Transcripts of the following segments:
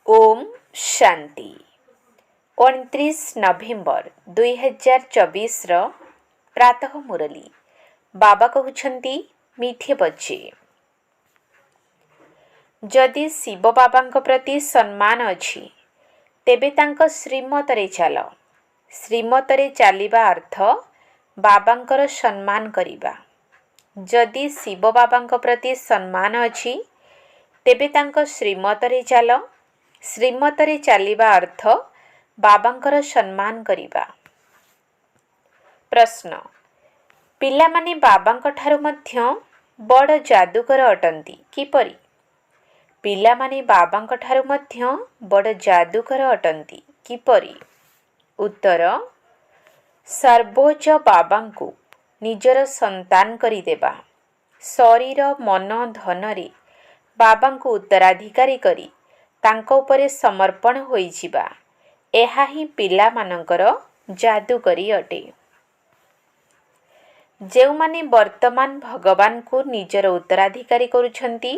ओम शांति 29 नवेम्बर 2024 प्रातः मुरली बाबा कहउछंती मीठे बच्चे जदि शिव बाबांक प्रति सम्मान अछि तेबे तांक श्रीमतरे चल। श्रीमतरे चलिबा अर्थ बाबांकर सम्मान करिबा। जदि शिव बाबांक प्रति सम्मान अछि तेबे तांक श्रीमतरे चल। श्रीमतरे चलिबा अर्थ बाबांकर सम्मान करिबा। प्रश्न पिलामाने बाबांक ठारू मध्य बड़ जादूगर अटंती किपरि? पिलामाने बाबांक ठारू मध्य बड़ जादूगर अटंती किपरि? उत्तर सर्वोच्च बाबांकु निजर संतान करी देबा। शरीर मन धन रे बाबांकु उत्तराधिकारी करी तांको उपरे समर्पण होई जिबा। एहा ही पिला मानकर जादूकरी अटे। जेउमाने वर्तमान भगवान को निजर उत्तराधिकारी करुछंती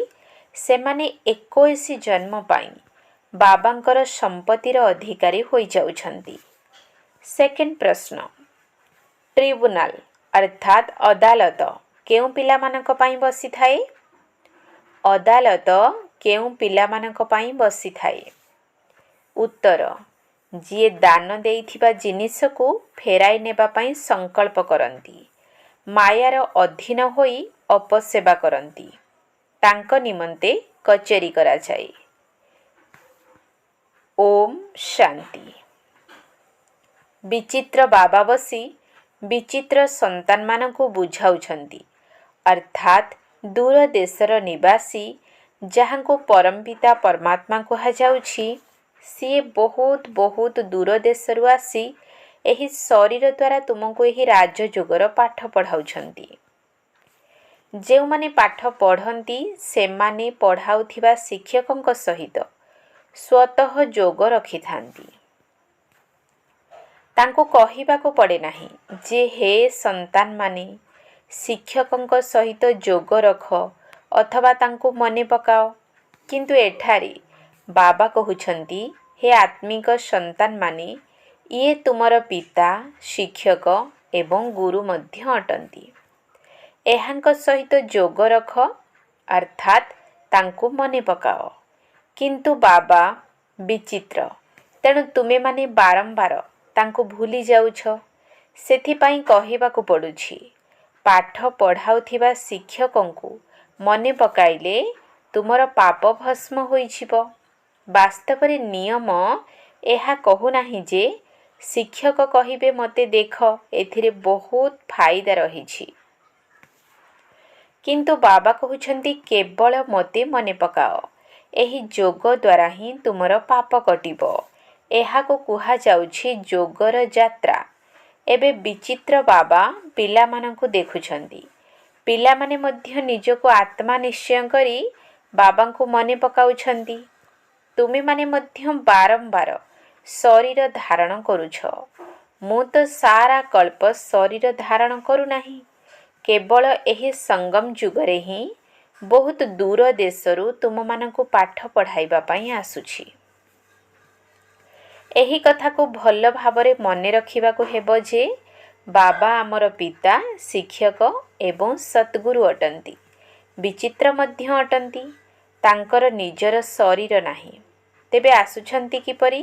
सेमाने 21 जन्म पाई बाबांकर संपत्तिर अधिकारी होई जाउछंती। सेकेंड प्रश्न ट्रिब्यूनल अर्थात अदालत केउ पिला मानक पाई बसी थाए? अदालत केउ पिला मानक पाई बसी थाए? उत्तर जिए दान देइथिबा जिनिस को फेराई नेबा पाई संकल्प करंती, मायार अधीन होई अपसेवा करंती, तांक निमंते कचेरी करा जाए। ओम शांति। विचित्र बाबा बसी विचित्र संतान मानकु बुझाउछंती अर्थात दूर देशर निवासी जहाँको परमपिता परमात्मा कहा जाउछि सी बहुत बहुत दूर देशरु आसी एही शरीर द्वारा तुमको एही राजयोगर पाठ पढ़ाउछंती। जेउ माने पाठ पढ़ंती सेमाने पढ़ाउथिबा शिक्षकंक सहित स्वतः जोग रखिथांती। तांको कहिबाको पड़े नाही जे हे संतान माने शिक्षकंक सहित जोग रख अथवा तांको मने पकाओ, किंतु एठारे बाबा कहउछंती हे आत्मिक संतान माने ये तुमर पिता शिक्षक एवं गुरु मध्य अटंती। एहांक सहित जोग रख अर्थात तांको मने पकाओ। किंतु बाबा विचित्र तेणु तुमे माने बारंबार तांको भूली जाउछ। सेथिपाई कहिबाकु पडुछि पाठ पढ़ाउथिबा शिक्षकंकु मने पकाइले तुमर पाप भस्म होई छिबो। वास्तवरे नियम एहा कहु नाही जे शिक्षक कहिबे मते देख एथिरे बहुत फायदा रहिछि, किंतु बाबा कहउछंती केवल मते मने पकाओ। एही जोग द्वारा ही तुमर पाप कटिबो। एहा को कुहा जाउछि जोगर यात्रा। एबे विचित्र बाबा पिला मानकु देखुछंती। पिला माने मध्य निजको आत्मा निश्चय करी बाबा को मने पकाउछंती। तुमे माने मध्य बारंबार शरीर धारण करुछ। मु तो सारा कल्प शरीर धारण करू नाही, केवल एही संगम जुगरे ही बहुत दूर देशरु तुम मानकु पाठ पढ़ाइबा पाई आसुछि। एही कथा को भल भावरे मने रखिबाको हेबो जे बाबा आमर पिता शिक्षक एवं सतगुरु अटंती। विचित्र मध्य अटंती, तांकर निजर शरीर नाही। तेबे आसुछंती किपरि?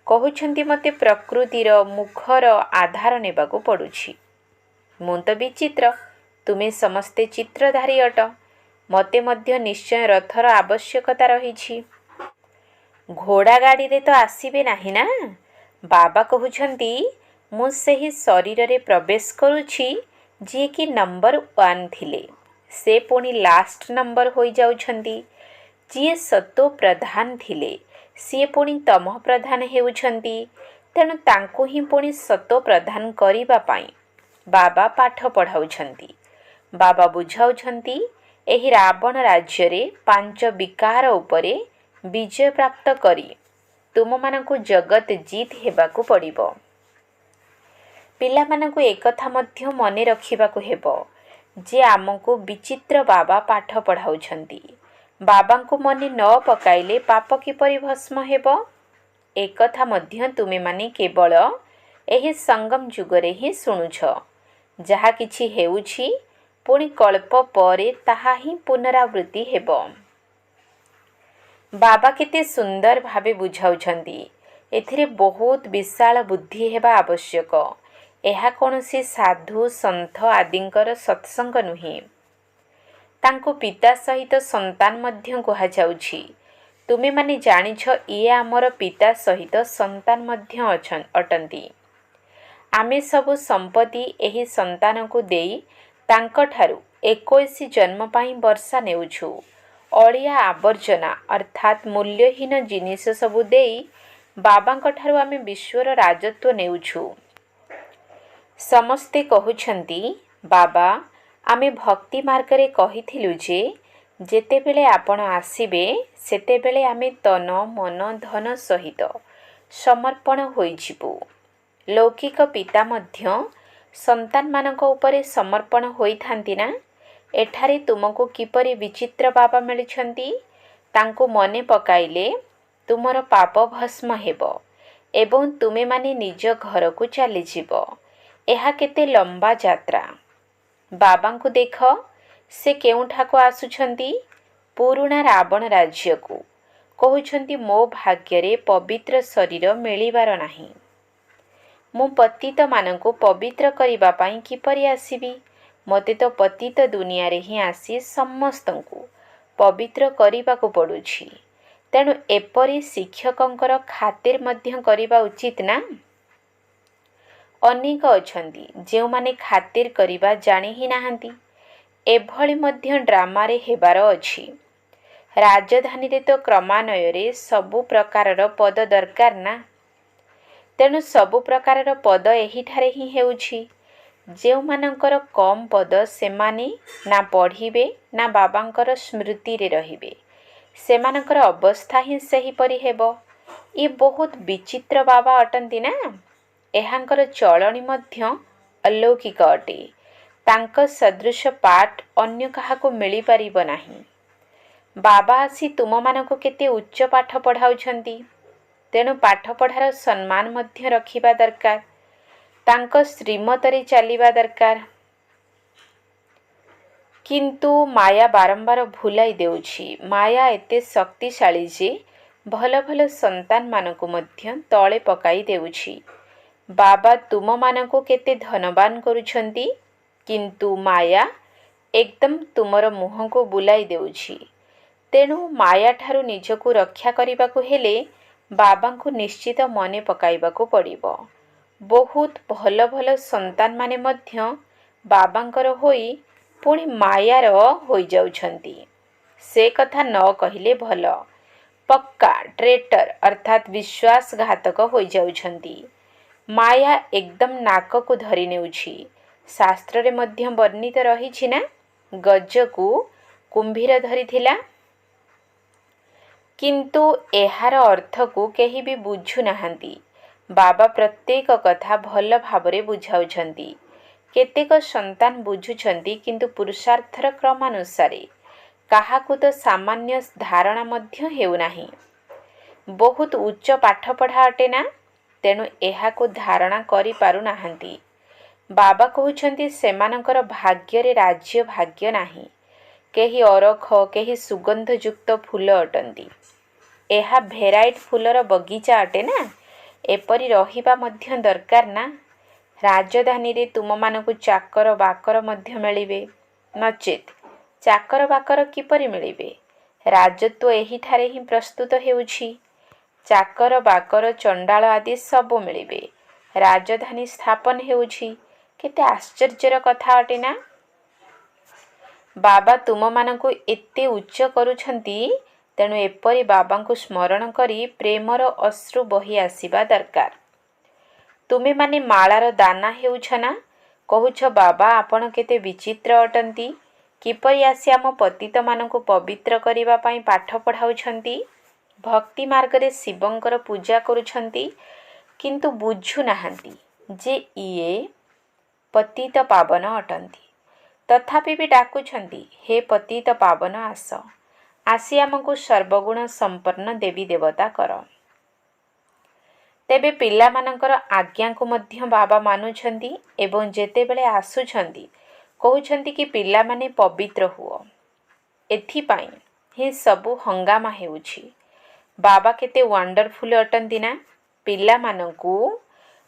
कहउछंती मते प्रकृतिर मुखर आधार नेबाको पडुछि। मु तो विचित्र, तुमे समस्ते चित्रधारी अट। मते मध्य निश्चय रथर आवश्यकता रहिछि। घोड़ा गाड़ी रे तो आसीबे नाही ना। बाबा कहउछंती मु सेही शरीर रे प्रवेश करूछि जे कि नंबर 1 थिले, से पुणी लास्ट नंबर होई जाउछंती। जे सतो प्रधान थिले सी पुणी तम प्रधान हेउछंती। तेणु तांको ही पुणी सतो प्रधान करिबा पाई बाबा पाठ पढ़ाउछंती। बाबा बुझाउछंती एही रावण राज्य रे 5 विकार उपरे विजय प्राप्त करी तुम मानकु जगत जीत हेबाकु पड़िबो। पिला मानकु एकथा मध्य मने रखिबाकु हेबो जे आमको विचित्र बाबा पाठ पढ़ाउछंती। ବାବାଙ୍କୁ ମନେ ନ ପକାଇଲେ ପାପ କିପରି ଭସ୍ମ ହେବ? ଏକଥା ମଧ୍ୟ ତୁମେମାନେ କେବଳ ଏହି ସଙ୍ଗମ ଯୁଗରେ ହିଁ ଶୁଣୁଛ। ଯାହା କିଛି ହେଉଛି ପୁଣି କଳ୍ପ ପରେ ତାହା ହିଁ ପୁନରାବୃତ୍ତି ହେବ। ବାବା କେତେ ସୁନ୍ଦର ଭାବେ ବୁଝାଉଛନ୍ତି। ଏଥିରେ ବହୁତ ବିଶାଳ ବୁଦ୍ଧି ହେବା ଆବଶ୍ୟକ। ଏହା କୌଣସି ସାଧୁ ସନ୍ଥ ଆଦିଙ୍କର ସତ୍ସଙ୍ଗ ନୁହେଁ। ତାଙ୍କୁ ପିତା ସହିତ ସନ୍ତାନ ମଧ୍ୟ କୁହାଯାଉଛି। ତୁମେମାନେ ଜାଣିଛ ଇଏ ଆମର ପିତା ସହିତ ସନ୍ତାନ ମଧ୍ୟ ଅଟନ୍ତି। ଆମେ ସବୁ ସମ୍ପତ୍ତି ଏହି ସନ୍ତାନକୁ ଦେଇ ତାଙ୍କଠାରୁ 21 ଜନ୍ମ ପାଇଁ ବର୍ଷା ନେଉଛୁ। ଅଳିଆ ଆବର୍ଜନା ଅର୍ଥାତ୍ ମୂଲ୍ୟହୀନ ଜିନିଷ ସବୁ ଦେଇ ବାବାଙ୍କଠାରୁ ଆମେ ବିଶ୍ୱର ରାଜତ୍ୱ ନେଉଛୁ। ସମସ୍ତେ କହୁଛନ୍ତି, ବାବା ଆମେ ଭକ୍ତି ମାର୍ଗରେ କହିଥିଲୁ ଯେ ଯେତେବେଳେ ଆପଣ ଆସିବେ ସେତେବେଳେ ଆମେ ତନ ମନ ଧନ ସହିତ ସମର୍ପଣ ହୋଇଯିବୁ। ଲୌକିକ ପିତା ମଧ୍ୟ ସନ୍ତାନମାନଙ୍କ ଉପରେ ସମର୍ପଣ ହୋଇଥାନ୍ତି ନା? ଏଠାରେ ତୁମକୁ କିପରି ବିଚିତ୍ର ବାବା ମିଳିଛନ୍ତି? ତାଙ୍କୁ ମନେ ପକାଇଲେ ତୁମର ପାପ ଭସ୍ମ ହେବ ଏବଂ ତୁମେମାନେ ନିଜ ଘରକୁ ଚାଲିଯିବ। ଏହା କେତେ ଲମ୍ବା ଯାତ୍ରା। ବାବାଙ୍କୁ ଦେଖ, ସେ କେଉଁଠାକୁ ଆସୁଛନ୍ତି? ପୁରୁଣା ରାବଣ ରାଜ୍ୟକୁ। କହୁଛନ୍ତି ମୋ ଭାଗ୍ୟରେ ପବିତ୍ର ଶରୀର ମିଳିବାର ନାହିଁ। ମୁଁ ପତିତମାନଙ୍କୁ ପବିତ୍ର କରିବା ପାଇଁ କିପରି ଆସିବି? ମୋତେ ତ ପତିତ ଦୁନିଆରେ ହିଁ ଆସି ସମସ୍ତଙ୍କୁ ପବିତ୍ର କରିବାକୁ ପଡ଼ୁଛି। ତେଣୁ ଏପରି ଶିକ୍ଷକଙ୍କର ଖାତିର ମଧ୍ୟ କରିବା ଉଚିତ ନା? ଅନେକ ଅଛନ୍ତି ଯେଉଁମାନେ ଖାତିର କରିବା ଜାଣି ହିଁ ନାହାନ୍ତି। ଏଭଳି ମଧ୍ୟ ଡ୍ରାମାରେ ହେବାର ଅଛି। ରାଜଧାନୀରେ ତ କ୍ରମାନ୍ୱୟରେ ସବୁ ପ୍ରକାରର ପଦ ଦରକାର ନା? ତେଣୁ ସବୁ ପ୍ରକାରର ପଦ ଏହିଠାରେ ହିଁ ହେଉଛି। ଯେଉଁମାନଙ୍କର କମ୍ ପଦ ସେମାନେ ନା ପଢ଼ିବେ ନା ବାବାଙ୍କର ସ୍ମୃତିରେ ରହିବେ। ସେମାନଙ୍କର ଅବସ୍ଥା ହିଁ ସେହିପରି ହେବ। ଇଏ ବହୁତ ବିଚିତ୍ର ବାବା ଅଟନ୍ତି ନା? ଏହାଙ୍କର ଚଳଣି ମଧ୍ୟ ଅଲୌକିକ ଅଟେ। ତାଙ୍କ ସଦୃଶ ପାଠ ଅନ୍ୟ କାହାକୁ ମିଳିପାରିବ ନାହିଁ। ବାବା ଆସି ତୁମମାନଙ୍କୁ କେତେ ଉଚ୍ଚ ପାଠ ପଢ଼ାଉଛନ୍ତି। ତେଣୁ ପାଠପଢ଼ାର ସମ୍ମାନ ମଧ୍ୟ ରଖିବା ଦରକାର। ତାଙ୍କ ଶ୍ରୀମତରେ ଚାଲିବା ଦରକାର। କିନ୍ତୁ ମାୟା ବାରମ୍ବାର ଭୁଲାଇ ଦେଉଛି। ମାୟା ଏତେ ଶକ୍ତିଶାଳୀ ଯେ ଭଲ ଭଲ ସନ୍ତାନମାନଙ୍କୁ ମଧ୍ୟ ତଳେ ପକାଇ ଦେଉଛି। ବାବା ତୁମମାନଙ୍କୁ କେତେ ଧନବାନ କରୁଛନ୍ତି, କିନ୍ତୁ ମାୟା ଏକଦମ ତୁମର ମୁହଁକୁ ବୁଲାଇ ଦେଉଛି। ତେଣୁ ମାୟାଠାରୁ ନିଜକୁ ରକ୍ଷା କରିବାକୁ ହେଲେ ବାବାଙ୍କୁ ନିଶ୍ଚିତ ମନେ ପକାଇବାକୁ ପଡ଼ିବ। ବହୁତ ଭଲ ଭଲ ସନ୍ତାନମାନେ ମଧ୍ୟ ବାବାଙ୍କର ହୋଇ ପୁଣି ମାୟାର ହୋଇଯାଉଛନ୍ତି। ସେ କଥା ନ କହିଲେ ଭଲ। ପକ୍କା ଟ୍ରେଟର ଅର୍ଥାତ୍ ବିଶ୍ୱାସଘାତକ ହୋଇଯାଉଛନ୍ତି। ମାୟା ଏକଦମ ନାକକୁ ଧରି ନେଉଛି। ଶାସ୍ତ୍ରରେ ମଧ୍ୟ ବର୍ଣ୍ଣିତ ରହିଛି ନା, ଗଜକୁ କୁମ୍ଭୀର ଧରିଥିଲା। କିନ୍ତୁ ଏହାର ଅର୍ଥକୁ କେହି ବି ବୁଝୁନାହାନ୍ତି। ବାବା ପ୍ରତ୍ୟେକ କଥା ଭଲ ଭାବରେ ବୁଝାଉଛନ୍ତି। କେତେକ ସନ୍ତାନ ବୁଝୁଛନ୍ତି, କିନ୍ତୁ ପୁରୁଷାର୍ଥର କ୍ରମାନୁସାରେ କାହାକୁ ତ ସାମାନ୍ୟ ଧାରଣା ମଧ୍ୟ ହେଉନାହିଁ। ବହୁତ ଉଚ୍ଚ ପାଠପଢ଼ା ଅଟେ ନା? ତେଣୁ ଏହାକୁ ଧାରଣା କରିପାରୁନାହାନ୍ତି। ବାବା କହୁଛନ୍ତି ସେମାନଙ୍କର ଭାଗ୍ୟରେ ରାଜ୍ୟ ଭାଗ୍ୟ ନାହିଁ। କେହି ଅରଖ, କେହି ସୁଗନ୍ଧଯୁକ୍ତ ଫୁଲ ଅଟନ୍ତି। ଏହା ଭେରାଇଟ୍ ଫୁଲର ବଗିଚା ଅଟେ ନା? ଏପରି ରହିବା ମଧ୍ୟ ଦରକାର ନା? ରାଜଧାନୀରେ ତୁମମାନଙ୍କୁ ଚାକର ବାକର ମଧ୍ୟ ମିଳିବେ। ନଚେତ୍ ଚାକର ବାକର କିପରି ମିଳିବେ? ରାଜତ୍ୱ ଏହିଠାରେ ହିଁ ପ୍ରସ୍ତୁତ ହେଉଛି। ଚାକର ବାକର ଚଣ୍ଡାଳ ଆଦି ସବୁ ମିଳିବେ। ରାଜଧାନୀ ସ୍ଥାପନ ହେଉଛି। କେତେ ଆଶ୍ଚର୍ଯ୍ୟର କଥା ଅଟେ ନା? ବାବା ତୁମମାନଙ୍କୁ ଏତେ ଉଚ୍ଚ କରୁଛନ୍ତି। ତେଣୁ ଏପରି ବାବାଙ୍କୁ ସ୍ମରଣ କରି ପ୍ରେମର ଅଶ୍ରୁ ବହି ଆସିବା ଦରକାର। ତୁମେମାନେ ମାଳାର ଦାନା ହେଉଛ ନା? କହୁଛ ବାବା ଆପଣ କେତେ ବିଚିତ୍ର ଅଟନ୍ତି। କିପରି ଆସି ଆମ ପତିତମାନଙ୍କୁ ପବିତ୍ର କରିବା ପାଇଁ ପାଠ ପଢ଼ାଉଛନ୍ତି। ଭକ୍ତି ମାର୍ଗରେ ଶିବଙ୍କର ପୂଜା କରୁଛନ୍ତି, କିନ୍ତୁ ବୁଝୁନାହାନ୍ତି ଯେ ଇଏ ପତିତ ପାବନ ଅଟନ୍ତି। ତଥାପି ବି ଡାକୁଛନ୍ତି, ହେ ପତିତ ପାବନ ଆସ। ଆସି ଆମକୁ ସର୍ବଗୁଣ ସମ୍ପନ୍ନ ଦେବୀ ଦେବତା କର। ତେବେ ପିଲାମାନଙ୍କର ଆଜ୍ଞାକୁ ମଧ୍ୟ ବାବା ମାନୁଛନ୍ତି ଏବଂ ଯେତେବେଳେ ଆସୁଛନ୍ତି କହୁଛନ୍ତି କି ପିଲାମାନେ ପବିତ୍ର ହୁଅ। ଏଥିପାଇଁ ହିଁ ସବୁ ହଙ୍ଗାମା ହେଉଛି। ବାବା କେତେ ୱାଣ୍ଡରଫୁଲ୍ ଅଟନ୍ତି ନା। ପିଲାମାନଙ୍କୁ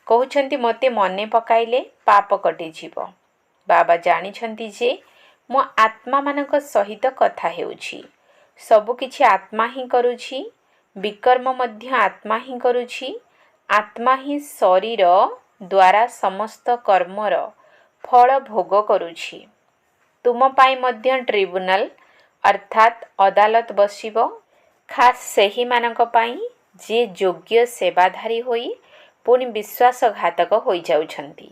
କହୁଛନ୍ତି ମୋତେ ମନେ ପକାଇଲେ ପାପ କଟିଯିବ। ବାବା ଜାଣିଛନ୍ତି ଯେ ମୁଁ ଆତ୍ମାମାନଙ୍କ ସହିତ କଥା ହେଉଛି। ସବୁକିଛି ଆତ୍ମା ହିଁ କରୁଛି। ବିକର୍ମ ମଧ୍ୟ ଆତ୍ମା ହିଁ କରୁଛି। ଆତ୍ମା ହିଁ ଶରୀର ଦ୍ୱାରା ସମସ୍ତ କର୍ମର ଫଳ ଭୋଗ କରୁଛି। ତୁମ ପାଇଁ ମଧ୍ୟ ଟ୍ରିବ୍ୟୁନାଲ ଅର୍ଥାତ୍ ଅଦାଲତ ବସିବ, ଖାସ୍ ସେହିମାନଙ୍କ ପାଇଁ ଯିଏ ଯୋଗ୍ୟ ସେବାଧାରୀ ହୋଇ ପୁଣି ବିଶ୍ୱାସଘାତକ ହୋଇଯାଉଛନ୍ତି।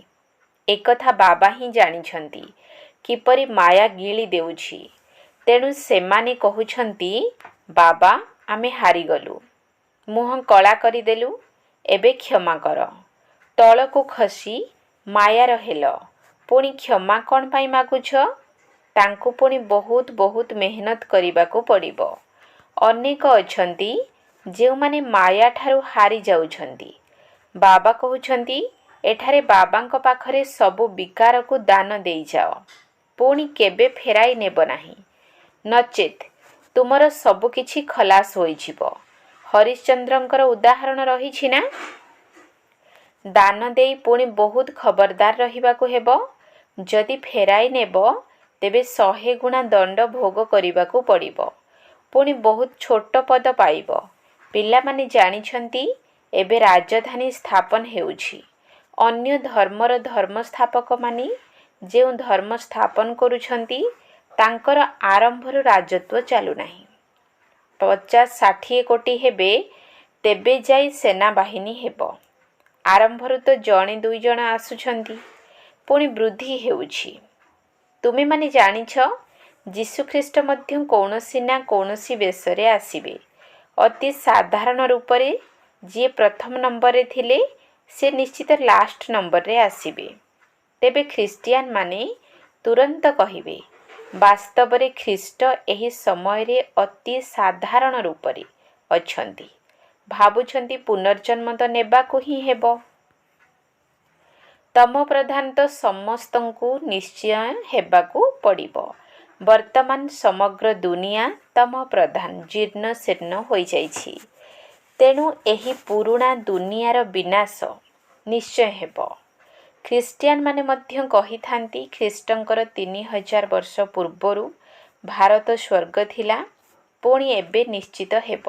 ଏକଥା ବାବା ହିଁ ଜାଣିଛନ୍ତି କିପରି ମାୟା ଗିଳି ଦେଉଛି। ତେଣୁ ସେମାନେ କହୁଛନ୍ତି ବାବା ଆମେ ହାରିଗଲୁ, ମୁହଁ କଳା କରିଦେଲୁ, ଏବେ କ୍ଷମା କର। ତଳକୁ ଖସି ମାୟାର ହେଲ, ପୁଣି କ୍ଷମା କ'ଣ ପାଇଁ ମାଗୁଛ? ତାଙ୍କୁ ପୁଣି ବହୁତ ବହୁତ ମେହନତ କରିବାକୁ ପଡ଼ିବ। ଅନେକ ଅଛନ୍ତି ଯେଉଁମାନେ ମାୟା ଠାରୁ ହାରି ଯାଉଛନ୍ତି। ବାବା କହୁଛନ୍ତି ଏଠାରେ ବାବାଙ୍କ ପାଖରେ ସବୁ ବିକାରକୁ ଦାନ ଦେଇଯାଅ, ପୁଣି କେବେ ଫେରାଇ ନେବ ନାହିଁ, ନଚେତ୍ ତୁମର ସବୁକିଛି ଖଲାସ ହୋଇଯିବ। ହରିଶ୍ଚନ୍ଦ୍ରଙ୍କର ଉଦାହରଣ ରହିଛି ନା। ଦାନ ଦେଇ ପୁଣି ବହୁତ ଖବରଦାର ରହିବାକୁ ହେବ। ଯଦି ଫେରାଇ ନେବ ତେବେ 100 ଗୁଣା ଦଣ୍ଡ ଭୋଗ କରିବାକୁ ପଡ଼ିବ, ପୁଣି ବହୁତ ଛୋଟ ପଦ ପାଇବ। ପିଲାମାନେ ଜାଣିଛନ୍ତି ଏବେ ରାଜଧାନୀ ସ୍ଥାପନ ହେଉଛି। ଅନ୍ୟ ଧର୍ମର ଧର୍ମସ୍ଥାପକମାନେ ଯେଉଁ ଧର୍ମ ସ୍ଥାପନ କରୁଛନ୍ତି ତାଙ୍କର ଆରମ୍ଭରୁ ରାଜତ୍ୱ ଚାଲୁନାହିଁ। 50-60 କୋଟି ହେବେ ତେବେ ଯାଇ ସେନାବାହିନୀ ହେବ। ଆରମ୍ଭରୁ ତ ଜଣେ 2 ଜଣ ଆସୁଛନ୍ତି, ପୁଣି ବୃଦ୍ଧି ହେଉଛି। ତୁମେମାନେ ଜାଣିଛ ଯୀଶୁଖ୍ରୀଷ୍ଟ ମଧ୍ୟ କୌଣସି ନା କୌଣସି ବେଶରେ ଆସିବେ। ଅତି ସାଧାରଣ ରୂପରେ ଯିଏ ପ୍ରଥମ ନମ୍ବରରେ ଥିଲେ ସେ ନିଶ୍ଚିତ ଲାଷ୍ଟ ନମ୍ବରରେ ଆସିବେ। ତେବେ ଖ୍ରୀଷ୍ଟିଆନ ମାନେ ତୁରନ୍ତ କହିବେ ବାସ୍ତବରେ ଖ୍ରୀଷ୍ଟ ଏହି ସମୟରେ ଅତି ସାଧାରଣ ରୂପରେ ଅଛନ୍ତି। ଭାବୁଛନ୍ତି ପୁନର୍ଜନ୍ମ ତ ନେବାକୁ ହିଁ ହେବ। ତମ ପ୍ରଧାନ ତ ସମସ୍ତଙ୍କୁ ନିଶ୍ଚୟ ହେବାକୁ ପଡ଼ିବ। ବର୍ତ୍ତମାନ ସମଗ୍ର ଦୁନିଆ ତମ ପ୍ରଧାନ ଜୀର୍ଣ୍ଣ ଶୀର୍ଣ୍ଣ ହୋଇଯାଇଛି। ତେଣୁ ଏହି ପୁରୁଣା ଦୁନିଆର ବିନାଶ ନିଶ୍ଚୟ ହେବ। ଖ୍ରୀଷ୍ଟିଆନମାନେ ମଧ୍ୟ କହିଥାନ୍ତି ଖ୍ରୀଷ୍ଟଙ୍କର 3000 ବର୍ଷ ପୂର୍ବରୁ ଭାରତ ସ୍ୱର୍ଗ ଥିଲା, ପୁଣି ଏବେ ନିଶ୍ଚିତ ହେବ।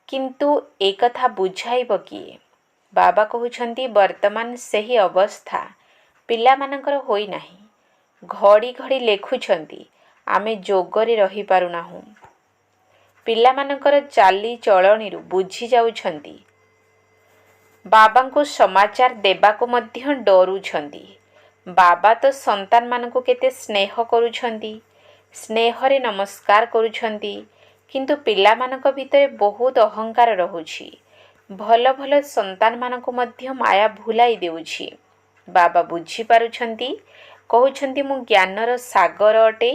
କିନ୍ତୁ ଏକଥା ବୁଝାଇବ କିଏ? ବାବା କହୁଛନ୍ତି ବର୍ତ୍ତମାନ ସେହି ଅବସ୍ଥା ପିଲାମାନଙ୍କର ହୋଇନାହିଁ। ଘଡ଼ି ଘଡ଼ି ଲେଖୁଛନ୍ତି ଆମେ ଯୋଗରେ ରହିପାରୁନାହୁଁ। ପିଲାମାନଙ୍କର ଚାଲିଚଳଣିରୁ ବୁଝି ଯାଉଛନ୍ତି। ବାବାଙ୍କୁ ସମାଚାର ଦେବାକୁ ମଧ୍ୟ ଡରୁଛନ୍ତି। ବାବା ତ ସନ୍ତାନମାନଙ୍କୁ କେତେ ସ୍ନେହ କରୁଛନ୍ତି, ସ୍ନେହରେ ନମସ୍କାର କରୁଛନ୍ତି, କିନ୍ତୁ ପିଲାମାନଙ୍କ ଭିତରେ ବହୁତ ଅହଙ୍କାର ରହୁଛି। ଭଲ ଭଲ ସନ୍ତାନମାନଙ୍କୁ ମଧ୍ୟ ମାୟା ଭୁଲାଇ ଦେଉଛି। ବାବା ବୁଝିପାରୁଛନ୍ତି, କହୁଛନ୍ତି ମୁଁ ଜ୍ଞାନର ସାଗର ଅଟେ।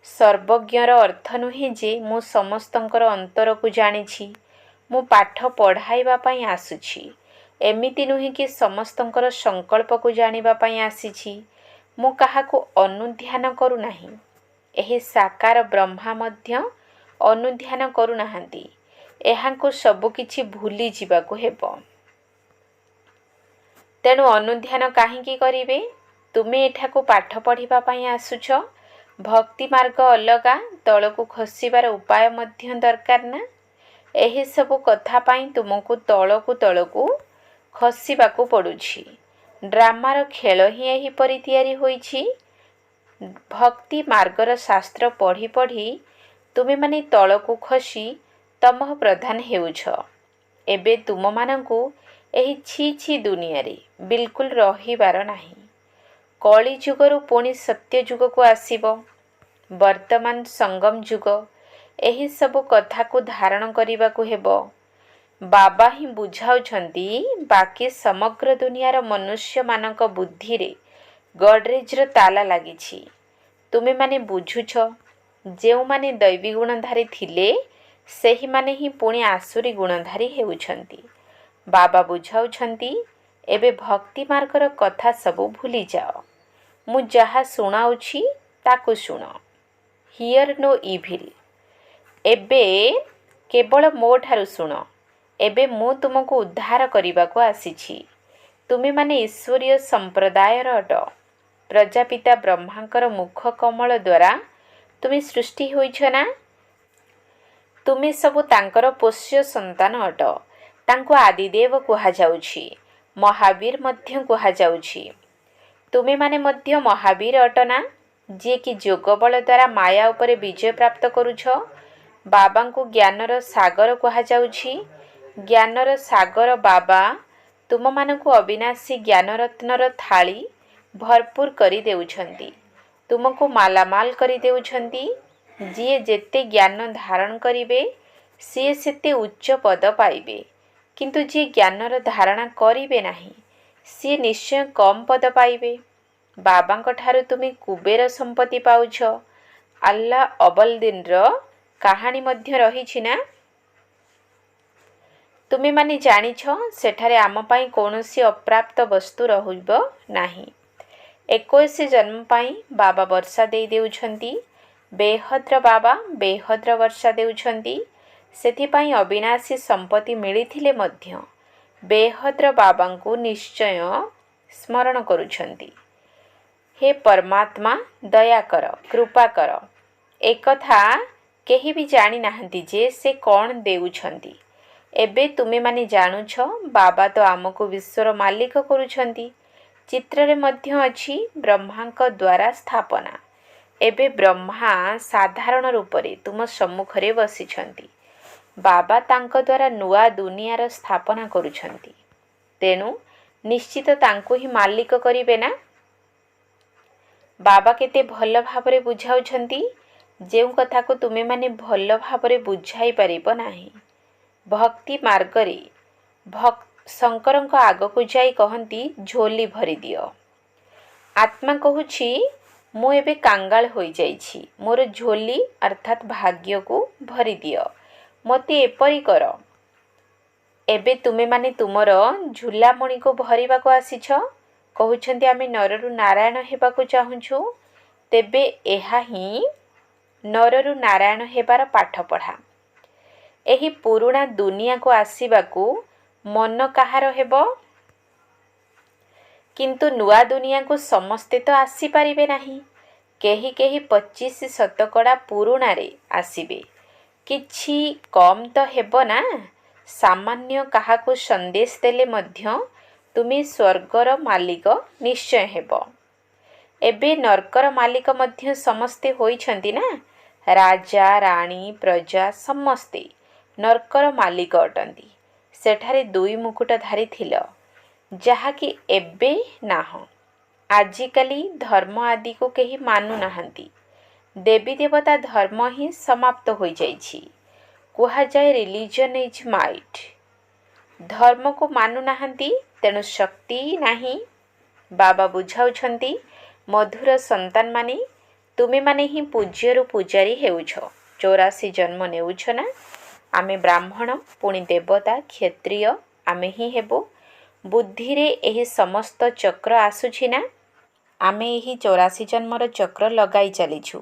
ସର୍ବଜ୍ଞର ଅର୍ଥ ନୁହେଁ ଯେ ମୁଁ ସମସ୍ତଙ୍କର ଅନ୍ତରକୁ ଜାଣିଛି। ମୁଁ ପାଠ ପଢ଼ାଇବା ପାଇଁ ଆସୁଛି। ଏମିତି ନୁହେଁ କି ସମସ୍ତଙ୍କର ସଂକଳ୍ପକୁ ଜାଣିବା ପାଇଁ ଆସିଛି। ମୁଁ କାହାକୁ ଅନୁଧ୍ୟାନ କରୁନାହିଁ। ଏହି ସାକାର ବ୍ରହ୍ମା ମଧ୍ୟ ଅନୁଧ୍ୟାନ କରୁନାହାନ୍ତି। ଏହାଙ୍କୁ ସବୁକିଛି ଭୁଲି ଯିବାକୁ ହେବ। ତେଣୁ ଅନୁଧ୍ୟାନ କାହିଁକି କରିବେ? ତୁମେ ଏଠାକୁ ପାଠ ପଢ଼ିବା ପାଇଁ ଆସୁଛ। ଭକ୍ତି ମାର୍ଗ ଅଲଗା, ତଳକୁ ଖସିବାର ଉପାୟ ମଧ୍ୟ ଦରକାର ନା। ଏହିସବୁ କଥା ପାଇଁ ତୁମକୁ ତଳକୁ ଖସିବାକୁ ପଡ଼ୁଛି। ଡ୍ରାମାର ଖେଳ ହିଁ ଏହିପରି ତିଆରି ହୋଇଛି। ଭକ୍ତି ମାର୍ଗର ଶାସ୍ତ୍ର ପଢ଼ି ପଢ଼ି ତୁମେମାନେ ତଳକୁ ଖସି ତମ ପ୍ରଧାନ ହେଉଛ। ଏବେ ତୁମମାନଙ୍କୁ ଏହି ଛି ଦୁନିଆରେ ବିଲକୁଲ ରହିବାର ନାହିଁ। କଳି ଯୁଗରୁ ପୁଣି ସତ୍ୟ ଯୁଗକୁ ଆସିବ। ବର୍ତ୍ତମାନ ସଙ୍ଗମ ଯୁଗ। ଏହିସବୁ କଥାକୁ ଧାରଣ କରିବାକୁ ହେବ। ବାବା ହିଁ ବୁଝାଉଛନ୍ତି ବାକି ସମଗ୍ର ଦୁନିଆର ମନୁଷ୍ୟମାନଙ୍କ ବୁଦ୍ଧିରେ ଗଡରେଜର ତାଲା ଲାଗିଛି। ତୁମେମାନେ ବୁଝୁଛ ଯେଉଁମାନେ ଦୈବୀ ଗୁଣଧାରୀ ଥିଲେ ସେହିମାନେ ହିଁ ପୁଣି ଆସୁରୀ ଗୁଣଧାରୀ ହେଉଛନ୍ତି। ବାବା ବୁଝାଉଛନ୍ତି, ଏବେ ଭକ୍ତି ମାର୍ଗର କଥା ସବୁ ଭୁଲିଯାଅ। ମୁଁ ଯାହା ଶୁଣାଉଛି ତାକୁ ଶୁଣ। Here no evil. ଏବେ କେବଳ ମୋ ଠାରୁ ଶୁଣ। ଏବେ ମୁଁ ତୁମକୁ ଉଦ୍ଧାର କରିବାକୁ ଆସିଛି। ତୁମେମାନେ ଈଶ୍ୱରୀୟ ସମ୍ପ୍ରଦାୟର ଅଟ। ପ୍ରଜାପିତା ବ୍ରହ୍ମାଙ୍କର ମୁଖ କମଳ ଦ୍ୱାରା ତୁମେ ସୃଷ୍ଟି ହୋଇଛ ନା? ତୁମେ ସବୁ ତାଙ୍କର ପୋଷ୍ୟ ସନ୍ତାନ ଅଟ। ତାଙ୍କୁ ଆଦିଦେବ କୁହାଯାଉଛି, ମହାବୀର ମଧ୍ୟ କୁହାଯାଉଛି। ତୁମେମାନେ ମଧ୍ୟ ମହାବୀର ଅଟ ନା, ଯିଏକି ଯୋଗ ବଳ ଦ୍ୱାରା ମାୟା ଉପରେ ବିଜୟ ପ୍ରାପ୍ତ କରୁଛ। ବାବାଙ୍କୁ ଜ୍ଞାନର ସାଗର କୁହାଯାଉଛି। ଜ୍ଞାନର ସାଗର ବାବା ତୁମମାନଙ୍କୁ ଅବିନାଶୀ ଜ୍ଞାନରତ୍ନର ଥାଳି ଭରପୁର କରି ଦେଉଛନ୍ତି। ତୁମକୁ ମାଲାମାଲ କରି ଦେଉଛନ୍ତି। ଯିଏ ଯେତେ ଜ୍ଞାନ ଧାରଣ କରିବେ ସିଏ ସେତେ ଉଚ୍ଚ ପଦ ପାଇବେ, କିନ୍ତୁ ଯିଏ ଜ୍ଞାନର ଧାରଣା କରିବେ ନାହିଁ ସିଏ ନିଶ୍ଚୟ କମ୍ ପଦ ପାଇବେ। ବାବାଙ୍କ ଠାରୁ ତୁମେ କୁବେର ସମ୍ପତ୍ତି ପାଉଛ। ଆଲ୍ଲା ଅବଲଦିନର କାହାଣୀ ମଧ୍ୟ ରହିଛି ନା? ତୁମେମାନେ ଜାଣିଛ ସେଠାରେ ଆମ ପାଇଁ କୌଣସି ଅପ୍ରାପ୍ତ ବସ୍ତୁ ରହିବ ନାହିଁ। 21 ଜନ୍ମ ପାଇଁ ବାବା ବର୍ଷା ଦେଇ ଦେଉଛନ୍ତି। ବେହଦ୍ର ବାବା ବେହଦ୍ର ବର୍ଷା ଦେଉଛନ୍ତି। ସେଥିପାଇଁ ଅବିନାଶୀ ସମ୍ପତ୍ତି ମିଳିଥିଲେ ମଧ୍ୟ ବେହଦ୍ର ବାବାଙ୍କୁ ନିଶ୍ଚୟ ସ୍ମରଣ କରୁଛନ୍ତି। ହେ ପରମାତ୍ମା, ଦୟାକର, କୃପା କର। ଏକଥା କେହି ବି ଜାଣିନାହାନ୍ତି ଯେ ସେ କ'ଣ ଦେଉଛନ୍ତି। ଏବେ ତୁମେମାନେ ଜାଣୁଛ ବାବା ତ ଆମକୁ ବିଶ୍ୱର ମାଲିକ କରୁଛନ୍ତି। ଚିତ୍ରରେ ମଧ୍ୟ ଅଛି ବ୍ରହ୍ମାଙ୍କ ଦ୍ୱାରା ସ୍ଥାପନା। ଏବେ ବ୍ରହ୍ମା ସାଧାରଣ ରୂପରେ ତୁମ ସମ୍ମୁଖରେ ବସିଛନ୍ତି। ବାବା ତାଙ୍କ ଦ୍ୱାରା ନୂଆ ଦୁନିଆର ସ୍ଥାପନା କରୁଛନ୍ତି। ତେଣୁ ନିଶ୍ଚିତ ତାଙ୍କୁ ହିଁ ମାଲିକ କରିବେ ନା? ବାବା କେତେ ଭଲ ଭାବରେ ବୁଝାଉଛନ୍ତି, ଯେଉଁ କଥାକୁ ତୁମେମାନେ ଭଲ ଭାବରେ ବୁଝାଇ ପାରିବ ନାହିଁ। ଭକ୍ତି ମାର୍ଗରେ ଶଙ୍କରଙ୍କ ଆଗକୁ ଯାଇ କହନ୍ତି, ଝୋଲି ଭରିଦିଅ। ଆତ୍ମା କହୁଛି, ମୁଁ ଏବେ କାଙ୍ଗାଳ ହୋଇଯାଇଛି। ମୋର ଝୋଲି ଅର୍ଥାତ୍ ଭାଗ୍ୟକୁ ଭରିଦିଅ। ମୋତେ ଏପରି କର। ଏବେ ତୁମେମାନେ ତୁମର ଝୁଲାମଣିକୁ ଭରିବାକୁ ଆସିଛ। କହୁଛନ୍ତି ଆମେ ନରରୁ ନାରାୟଣ ହେବାକୁ ଚାହୁଁଛୁ। ତେବେ ଏହା ହିଁ ନରରୁ ନାରାୟଣ ହେବାର ପାଠପଢ଼ା। ଏହି ପୁରୁଣା ଦୁନିଆକୁ ଆସିବାକୁ ମନ କାହାର ହେବ? କିନ୍ତୁ ନୂଆ ଦୁନିଆକୁ ସମସ୍ତେ ତ ଆସିପାରିବେ ନାହିଁ। କେହି କେହି 25% ପୁରୁଣାରେ ଆସିବେ। କିଛି କମ୍ ତ ହେବ ନା। ସାମାନ୍ୟ କାହାକୁ ସନ୍ଦେଶ ଦେଲେ ମଧ୍ୟ ତୁମେ ସ୍ୱର୍ଗର ମାଲିକ ନିଶ୍ଚୟ ହେବ। ଏବେ ନର୍କର ମାଲିକ ମଧ୍ୟ ସମସ୍ତେ ହୋଇଛନ୍ତି ନା। ରାଜା, ରାଣୀ, ପ୍ରଜା ସମସ୍ତେ ନର୍କର ମାଲିକ ଅଟନ୍ତି। ସେଠାରେ 2 ମୁକୁଟଧାରୀ ଥିଲ, ଯାହାକି ଏବେ ନାହଁ। ଆଜିକାଲି ଧର୍ମ ଆଦିକୁ କେହି ମାନୁନାହାନ୍ତି। ଦେବୀ ଦେବତା ଧର୍ମ ହିଁ ସମାପ୍ତ ହୋଇଯାଇଛି। କୁହାଯାଏ ରିଲିଜନ୍ ଇଜ୍ ମାଇଟ୍। ଧର୍ମକୁ ମାନୁନାହାନ୍ତି, ତେଣୁ ଶକ୍ତି ନାହିଁ। ବାବା ବୁଝାଉଛନ୍ତି, ମଧୁର ସନ୍ତାନମାନେ, ତୁମେମାନେ ହିଁ ପୂଜ୍ୟରୁ ପୂଜାରୀ ହେଉଛ। 84 ଜନ୍ମ ନେଉଛ ନା। ଆମେ ବ୍ରାହ୍ମଣ, ପୁଣି ଦେବତା, କ୍ଷତ୍ରିୟ ଆମେ ହିଁ ହେବୁ। ବୁଦ୍ଧିରେ ଏହି ସମସ୍ତ ଚକ୍ର ଆସୁଛି ନା। ଆମେ ଏହି 84 ଜନ୍ମର ଚକ୍ର ଲଗାଇ ଚାଲିଛୁ।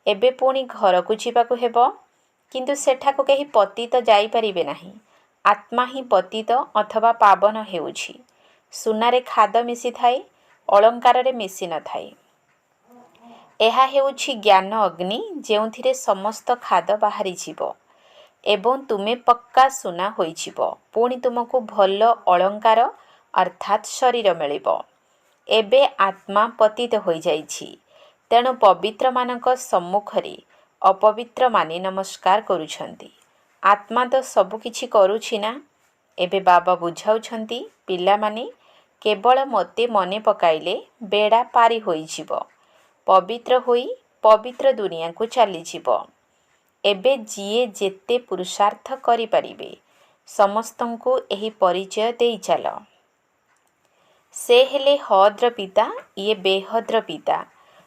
ଏବେ ପୁଣି ଘରକୁ ଯିବାକୁ ହେବ। କିନ୍ତୁ ସେଠାକୁ କେହି ପତିତ ଯାଇପାରିବେ ନାହିଁ। ଆତ୍ମା ହିଁ ପତିତ ଅଥବା ପାବନ ହେଉଛି। ସୁନାରେ ଖାଦ ମିଶିଥାଏ, ଅଳଙ୍କାରରେ ମିଶି ନଥାଏ। ଏହା ହେଉଛି ଜ୍ଞାନ ଅଗ୍ନି, ଯେଉଁଥିରେ ସମସ୍ତ ଖାଦ ବାହାରିଯିବ ଏବଂ ତୁମେ ପକ୍କା ସୁନା ହୋଇଯିବ। ପୁଣି ତୁମକୁ ଭଲ ଅଳଙ୍କାର ଅର୍ଥାତ୍ ଶରୀର ମିଳିବ। ଏବେ ଆତ୍ମା ପତିତ ହୋଇଯାଇଛି। ତେଣୁ ପବିତ୍ରମାନଙ୍କ ସମ୍ମୁଖରେ ଅପବିତ୍ରମାନେ ନମସ୍କାର କରୁଛନ୍ତି। ଆତ୍ମା ତ ସବୁକିଛି କରୁଛି ନା। ଏବେ ବାବା ବୁଝାଉଛନ୍ତି, ପିଲାମାନେ କେବଳ ମୋତେ ମନେ ପକାଇଲେ ବେଡ଼ା ପାରି ହୋଇଯିବ। ପବିତ୍ର ହୋଇ ପବିତ୍ର ଦୁନିଆକୁ ଚାଲିଯିବ। ଏବେ ଯିଏ ଯେତେ ପୁରୁଷାର୍ଥ କରିପାରିବେ ସମସ୍ତଙ୍କୁ ଏହି ପରିଚୟ ଦେଇ ଚାଲ। ସେ ହେଲେ ହଦ୍ର ପିତା, ଇଏ ବେହଦ୍ର ପିତା।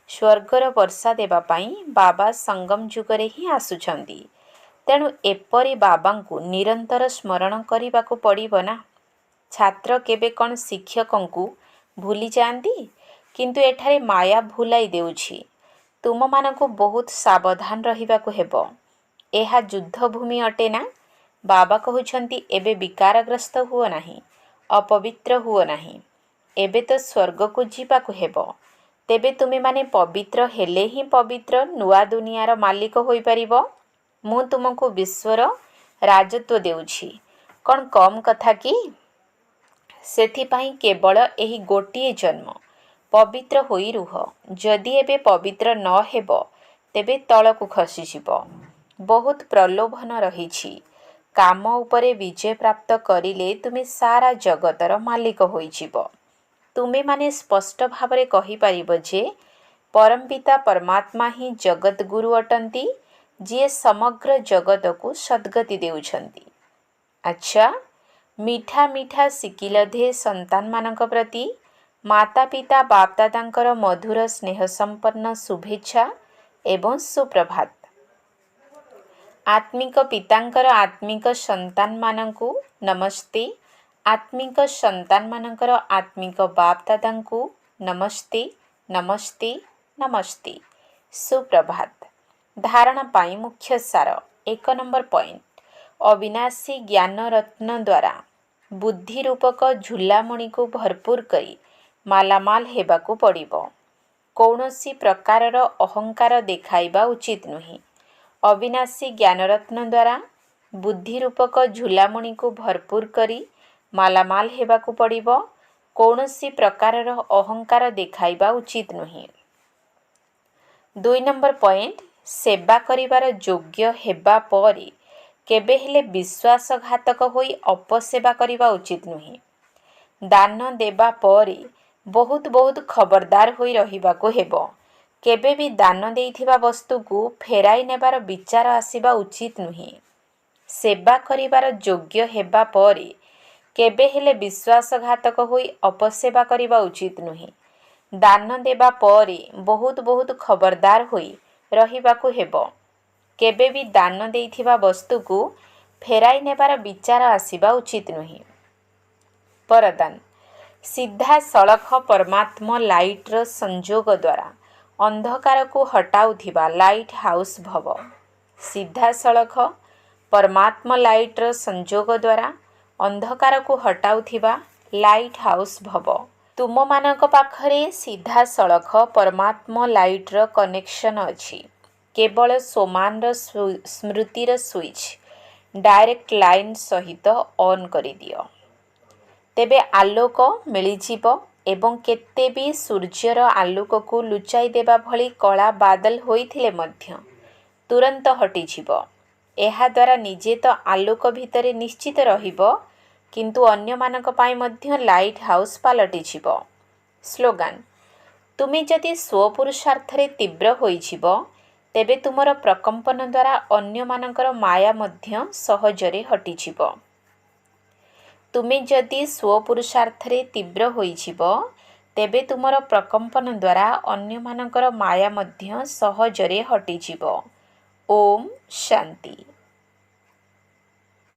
ସ୍ୱର୍ଗର ବର୍ଷା ଦେବା ପାଇଁ ବାବା ସଙ୍ଗମ ଯୁଗରେ ହିଁ ଆସୁଛନ୍ତି। ତେଣୁ ଏପରି ବାବାଙ୍କୁ ନିରନ୍ତର ସ୍ମରଣ କରିବାକୁ ପଡ଼ିବ ନା। ଛାତ୍ର କେବେ କ'ଣ ଶିକ୍ଷକଙ୍କୁ ଭୁଲି ଯାଆନ୍ତି? କିନ୍ତୁ ଏଠାରେ ମାୟା ଭୁଲାଇ ଦେଉଛି। ତୁମମାନଙ୍କୁ ବହୁତ ସାବଧାନ ରହିବାକୁ ହେବ। ଏହା ଯୁଦ୍ଧଭୂମି ଅଟେ ନା। ବାବା କହୁଛନ୍ତି ଏବେ ବିକାରଗ୍ରସ୍ତ ହୁଅ ନାହିଁ, ଅପବିତ୍ର ହୁଅ ନାହିଁ। ଏବେ ତ ସ୍ୱର୍ଗକୁ ଯିବାକୁ ହେବ। ତେବେ ତୁମେମାନେ ପବିତ୍ର ହେଲେ ହିଁ ପବିତ୍ର ନୂଆ ଦୁନିଆର ମାଲିକ ହୋଇପାରିବ। ମୁଁ ତୁମକୁ ବିଶ୍ୱର ରାଜତ୍ୱ ଦେଉଛି। କ'ଣ କମ୍ କଥା କି? ସେଥିପାଇଁ କେବଳ ଏହି ଗୋଟିଏ ଜନ୍ମ ପବିତ୍ର ହୋଇ ରୁହ। ଯଦି ଏବେ ପବିତ୍ର ନ ହେବ ତେବେ ତଳକୁ ଖସିଯିବ। ବହୁତ ପ୍ରଲୋଭନ ରହିଛି। କାମ ଉପରେ ବିଜୟ ପ୍ରାପ୍ତ କରିଲେ ତୁମେ ସାରା ଜଗତର ମାଲିକ ହୋଇଯିବ। ତୁମେମାନେ ସ୍ପଷ୍ଟ ଭାବରେ କହିପାରିବ ଯେ ପରମପିତା ପରମାତ୍ମା ହିଁ ଜଗତଗୁରୁ ଅଟନ୍ତି, ଯିଏ ସମଗ୍ର ଜଗତକୁ ସଦ୍ଗତି ଦେଉଛନ୍ତି। ଆଚ୍ଛା, ମିଠା ମିଠା ଶିକିଲଧେ ସନ୍ତାନମାନଙ୍କ ପ୍ରତି ମାତା ପିତା ବାପଦାଦାଙ୍କର ମଧୁର ସ୍ନେହ ସମ୍ପନ୍ନ ଶୁଭେଚ୍ଛା ଏବଂ ସୁପ୍ରଭାତ। ଆତ୍ମିକ ପିତାଙ୍କର ଆତ୍ମିକ ସନ୍ତାନମାନଙ୍କୁ ନମସ୍ତେ। ଆତ୍ମିକ ସନ୍ତାନମାନଙ୍କର ଆତ୍ମିକ ବାପଦାଦାଙ୍କୁ ନମସ୍ତେ, ନମସ୍ତେ, ନମସ୍ତେ। ସୁପ୍ରଭାତ। ଧାରଣା ପାଇଁ ମୁଖ୍ୟ ସାର। 1 ନମ୍ବର ପଏଣ୍ଟ। ଅବିନାଶୀ ଜ୍ଞାନ ରତ୍ନ ଦ୍ୱାରା ବୁଦ୍ଧି ରୂପକ ଝୁଲାମଣିକୁ ଭରପୁର କରି ମାଲାମାଲ ହେବାକୁ ପଡ଼ିବ। କୌଣସି ପ୍ରକାରର ଅହଙ୍କାର ଦେଖାଇବା ଉଚିତ ନୁହେଁ। ଅବିନାଶୀ ଜ୍ଞାନରତ୍ନ ଦ୍ୱାରା ବୁଦ୍ଧି ରୂପକ ଝୁଲାମଣିକୁ ଭରପୁର କରି ମାଲାମାଲ ହେବାକୁ ପଡ଼ିବ। କୌଣସି ପ୍ରକାରର ଅହଙ୍କାର ଦେଖାଇବା ଉଚିତ ନୁହେଁ। 2 ନମ୍ବର ପଏଣ୍ଟ। ସେବା କରିବାର ଯୋଗ୍ୟ ହେବା ପରେ କେବେ ହେଲେ ବିଶ୍ୱାସଘାତକ ହୋଇ ଅପସେବା କରିବା ଉଚିତ ନୁହେଁ। ଦାନ ଦେବା ପରେ ବହୁତ ବହୁତ ଖବରଦାର ହୋଇ ରହିବାକୁ ହେବ। କେବେ ବି ଦାନ ଦେଇଥିବା ବସ୍ତୁକୁ ଫେରାଇ ନେବାର ବିଚାର ଆସିବା ଉଚିତ ନୁହେଁ। ସେବା କରିବାର ଯୋଗ୍ୟ ହେବା ପରେ କେବେ ହେଲେ ବିଶ୍ୱାସଘାତକ ହୋଇ ଅପସେବା କରିବା ଉଚିତ ନୁହେଁ। ଦାନ ଦେବା ପରେ ବହୁତ ବହୁତ ଖବରଦାର ହୋଇ ରହିବାକୁ ହେବ। କେବେ ବି ଦାନ ଦେଇଥିବା ବସ୍ତୁକୁ ଫେରାଇ ନେବାର ବିଚାର ଆସିବା ଉଚିତ ନୁହେଁ। ବରଦାନ। ସିଧାସଳଖ ପରମାତ୍ମ ଲାଇଟ୍ର ସଂଯୋଗ ଦ୍ୱାରା ଅନ୍ଧକାରକୁ ହଟାଉଥିବା ଲାଇଟ୍ ହାଉସ୍ ଭବ। ସିଧାସଳଖ ପରମାତ୍ମ ଲାଇଟ୍ର ସଂଯୋଗ ଦ୍ୱାରା ଅନ୍ଧକାରକୁ ହଟାଉଥିବା ଲାଇଟ୍ ହାଉସ୍ ଭବ। ତୁମମାନଙ୍କ ପାଖରେ ସିଧାସଳଖ ପରମାତ୍ମ ଲାଇଟ୍ର କନେକ୍ସନ୍ ଅଛି। କେବଳ ସୋମାନର ସ୍ମୃତିର ସୁଇଚ୍ ଡାଇରେକ୍ଟ ଲାଇନ୍ ସହିତ ଅନ୍ କରିଦିଅ। ତେବେ ଆଲୋକ ମିଳିଯିବ ଏବଂ କେତେ ବି ସୂର୍ଯ୍ୟର ଆଲୋକକୁ ଲୁଚାଇ ଦେବା ଭଳି କଳା ବାଦଲ ହୋଇଥିଲେ ମଧ୍ୟ ତୁରନ୍ତ ହଟିଯିବ। ଏହାଦ୍ୱାରା ନିଜେ ତ ଆଲୋକ ଭିତରେ ନିଶ୍ଚିତ ରହିବ, କିନ୍ତୁ ଅନ୍ୟମାନଙ୍କ ପାଇଁ ମଧ୍ୟ ଲାଇଟ୍ ହାଉସ୍ ପାଲଟିଯିବ। ସ୍ଲୋଗାନ। ତୁମେ ଯଦି ସ୍ୱପୁରୁଷାର୍ଥରେ ତୀବ୍ର ହୋଇଯିବ, ତେବେ ତୁମର ପ୍ରକମ୍ପନ ଦ୍ୱାରା ଅନ୍ୟମାନଙ୍କର ମାୟା ମଧ୍ୟ ସହଜରେ ହଟିଯିବ। ତୁମେ ଯଦି ସ୍ୱପୁରୁଷାର୍ଥରେ ତୀବ୍ର ହୋଇଯିବ, ତେବେ ତୁମର ପ୍ରକମ୍ପନ ଦ୍ୱାରା ଅନ୍ୟମାନଙ୍କର ମାୟା ମଧ୍ୟ ସହଜରେ ହଟିଯିବ। ଓମ୍ ଶାନ୍ତି।